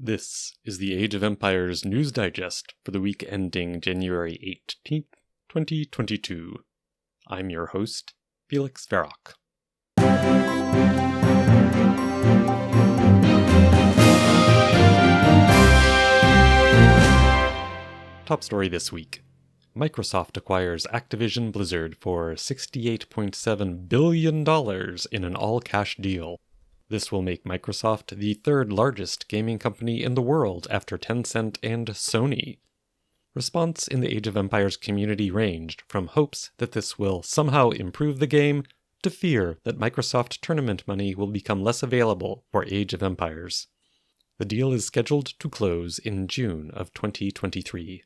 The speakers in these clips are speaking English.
This is the Age of Empires News Digest for the week ending January 18th, 2022. I'm your host, Felix Verrock. Top story this week. Microsoft acquires Activision Blizzard for $68.7 billion in an all-cash deal. This will make Microsoft the third largest gaming company in the world after Tencent and Sony. Response in the Age of Empires community ranged from hopes that this will somehow improve the game to fear that Microsoft tournament money will become less available for Age of Empires. The deal is scheduled to close in June of 2023.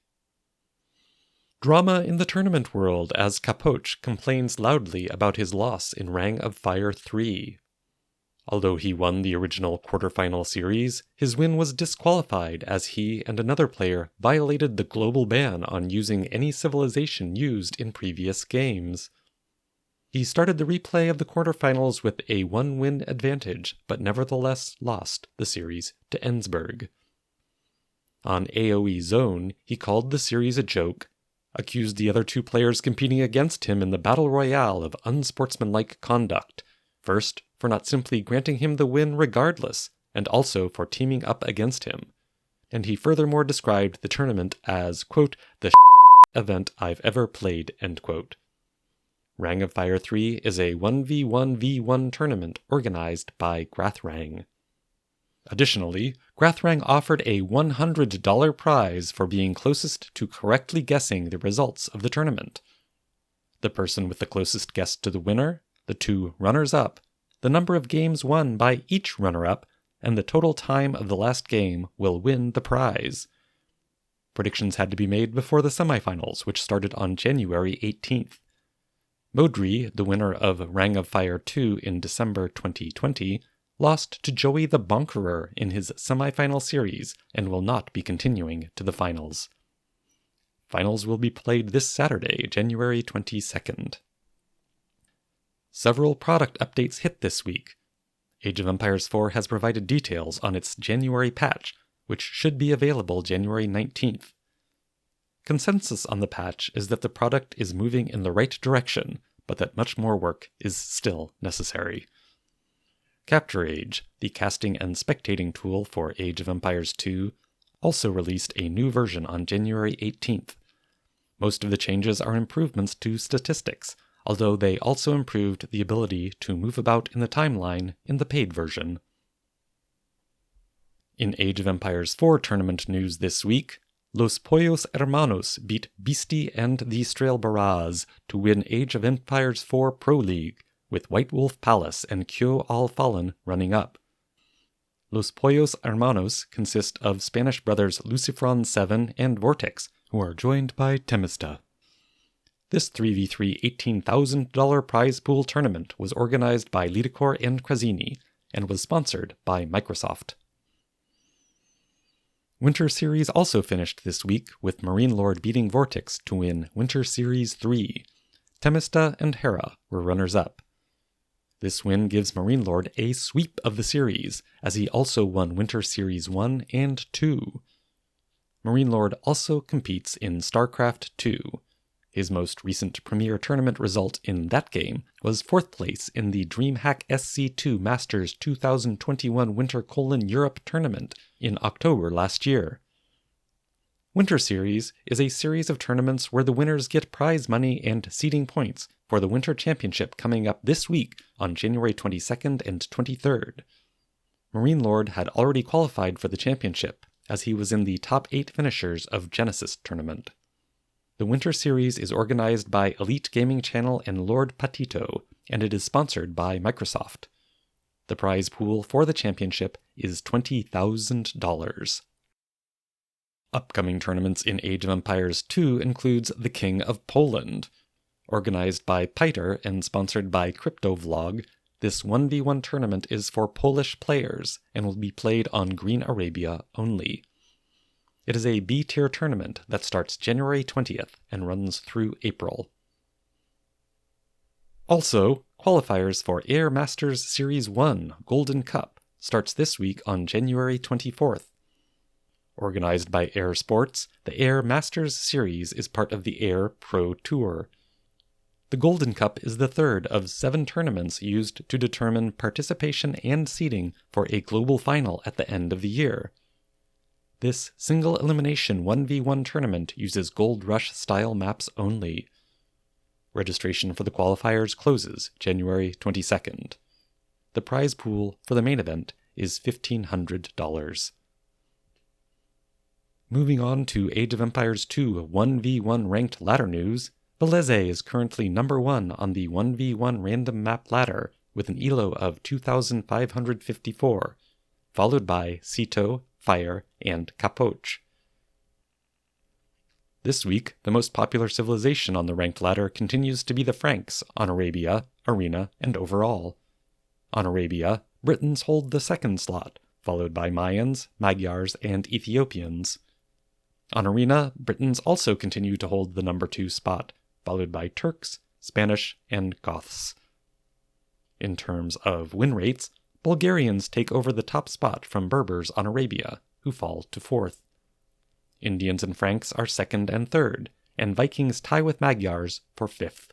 Drama in the tournament world as Capoch complains loudly about his loss in Ring of Fire 3. Although he won the original quarterfinal series, his win was disqualified as he and another player violated the global ban on using any civilization used in previous games. He started the replay of the quarterfinals with a one-win advantage, but nevertheless lost the series to Ensberg. On AoE Zone, he called the series a joke, accused the other two players competing against him in the Battle Royale of unsportsmanlike conduct, first for not simply granting him the win regardless, and also for teaming up against him. And he furthermore described the tournament as, quote, the event I've ever played, end quote. Ring of Fire 3 is a 1v1v1 tournament organized by Grathrang. Additionally, Grathrang offered a $100 prize for being closest to correctly guessing the results of the tournament. The person with the closest guess to the winner, the two runners-up, the number of games won by each runner-up, and the total time of the last game will win the prize. Predictions had to be made before the semifinals, which started on January 18th. Modri, the winner of Ring of Fire 2 in December 2020, lost to Joey the Bonkerer in his semifinal series and will not be continuing to the finals. Finals will be played this Saturday, January 22nd. Several product updates hit this week. Age of Empires 4 has provided details on its January patch, which should be available January 19th. Consensus on the patch is that the product is moving in the right direction, but that much more work is still necessary. CaptureAge, the casting and spectating tool for Age of Empires 2, also released a new version on January 18th. Most of the changes are improvements to statistics, although they also improved the ability to move about in the timeline in the paid version. In Age of Empires 4 tournament news this week, Los Pollos Hermanos beat Beastie and the Strailbaraz to win Age of Empires 4 Pro League, with White Wolf Palace and Kyo All Fallen running up. Los Pollos Hermanos consist of Spanish brothers Lucifron 7 and Vortex, who are joined by Temista. This 3v3 $18,000 prize pool tournament was organized by Lidacor and Crazini, and was sponsored by Microsoft. Winter Series also finished this week, with Marine Lord beating Vortex to win Winter Series 3. Temista and Hera were runners-up. This win gives Marine Lord a sweep of the series, as he also won Winter Series 1 and 2. Marine Lord also competes in StarCraft 2. His most recent premier tournament result in that game was 4th place in the DreamHack SC2 Masters 2021 Winter-Europe tournament in October last year. Winter Series is a series of tournaments where the winners get prize money and seeding points for the Winter Championship coming up this week on January 22nd and 23rd. Marine Lord had already qualified for the championship, as he was in the top 8 finishers of Genesis tournament. The Winter Series is organized by Elite Gaming Channel and Lord Patito, and it is sponsored by Microsoft. The prize pool for the championship is $20,000. Upcoming tournaments in Age of Empires 2 includes the King of Poland. Organized by Piter and sponsored by CryptoVlog, this 1v1 tournament is for Polish players and will be played on Green Arabia only. It is a B-tier tournament that starts January 20th and runs through April. Also, qualifiers for Air Masters Series 1 Golden Cup starts this week on January 24th. Organized by Air Sports, the Air Masters Series is part of the Air Pro Tour. The Golden Cup is the third of 7 tournaments used to determine participation and seeding for a global final at the end of the year. This single-elimination 1v1 tournament uses Gold Rush-style maps only. Registration for the qualifiers closes January 22nd. The prize pool for the main event is $1,500. Moving on to Age of Empires 2 1v1 ranked ladder news, Veleze is currently number 1 on the 1v1 random map ladder with an elo of 2,554, followed by Cito, Fire, and Capoch. This week, the most popular civilization on the ranked ladder continues to be the Franks on Arabia, Arena, and overall. On Arabia, Britons hold the second slot, followed by Mayans, Magyars, and Ethiopians. On Arena, Britons also continue to hold the number 2 spot, followed by Turks, Spanish, and Goths. In terms of win rates, Bulgarians take over the top spot from Berbers on Arabia, who fall to 4th. Indians and Franks are 2nd and 3rd, and Vikings tie with Magyars for 5th.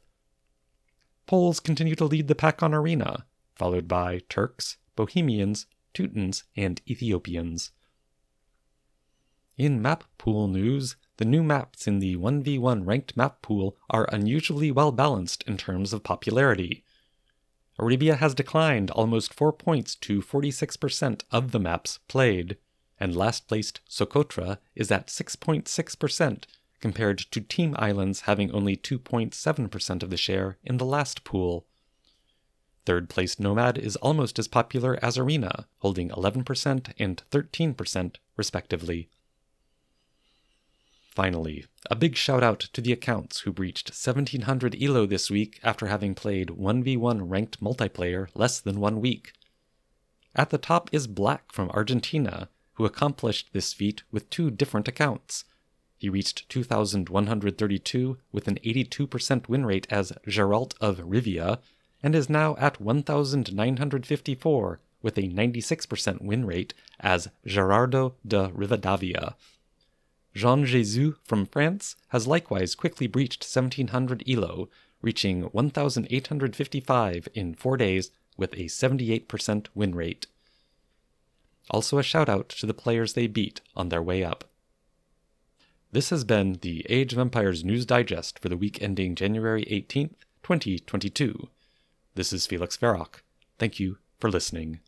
Poles continue to lead the pack on Arena, followed by Turks, Bohemians, Teutons, and Ethiopians. In map pool news, the new maps in the 1v1 ranked map pool are unusually well balanced in terms of popularity. Arabia has declined almost 4 points to 46% of the maps played, and last-placed Socotra is at 6.6%, compared to Team Islands having only 2.7% of the share in the last pool. Third-placed Nomad is almost as popular as Arena, holding 11% and 13% respectively. Finally, a big shout-out to the accounts who breached 1700 elo this week after having played 1v1 ranked multiplayer less than 1 week. At the top is Black from Argentina, who accomplished this feat with 2 different accounts. He reached 2,132 with an 82% win rate as Geralt of Rivia, and is now at 1,954 with a 96% win rate as Gerardo de Rivadavia. Jean Jesus from France has likewise quickly breached 1,700 elo, reaching 1,855 in 4 days with a 78% win rate. Also a shout out to the players they beat on their way up. This has been the Age of Empires News Digest for the week ending January 18th, 2022. This is Felix Verrock. Thank you for listening.